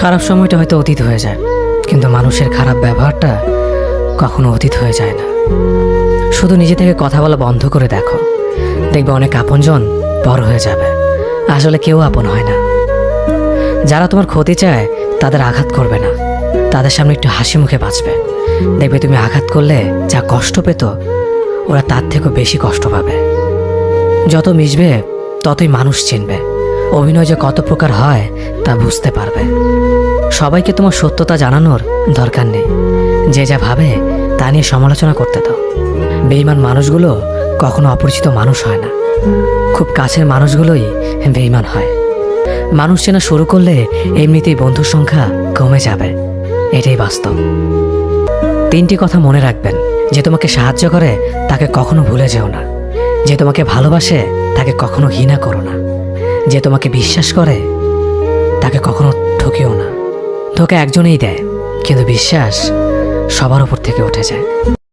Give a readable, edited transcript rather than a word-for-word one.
খারাপ সময়টা হয়তো অতীত হয়ে যায়, কিন্তু মানুষের খারাপ ব্যবহারটা কখনো অতীত হয়ে যায় না। শুধু নিজে থেকে কথা বলা বন্ধ করে দেখো, দেখবে অনেক আপনজন বড় হয়ে যাবে। আসলে কেউ আপন হয় না। যারা তোমার ক্ষতি চায় তাদের আঘাত করবে না, তাদের সামনে একটু হাসি মুখে বাঁচবে। দেখবে তুমি আঘাত করলে যা কষ্ট পেত, ওরা তার থেকেও বেশি কষ্ট পাবে। যত মিশবে ততই মানুষ চিনবে, অভিনয় যে কত প্রকার হয় তা বুঝতে পারবে। সবাইকে তোমার সত্যতা জানানোর দরকার নেই, যে যা ভাবে তা নিয়ে সমালোচনা করতে দাও। বেঈমান মানুষগুলো কখনো অপরিচিত মানুষ হয় না, খুব কাছের মানুষগুলোই বেঈমান হয়। মানুষ চেনা শুরু করলে এমনিতেই বন্ধুর সংখ্যা কমে যাবে, এটাই বাস্তব। 3টি কথা মনে রাখবেন: যে তোমাকে সাহায্য করে তাকে কখনো ভুলে যেও না, যে তোমাকে ভালোবাসে তাকে কখনো ঘৃণা করো না, যে তোমাকে বিশ্বাস করে তাকে কখনো ঠকিও না। ধোঁকা একজনেই দেয়, কিন্তু বিশ্বাস সবার উপর থেকে উঠে যায়।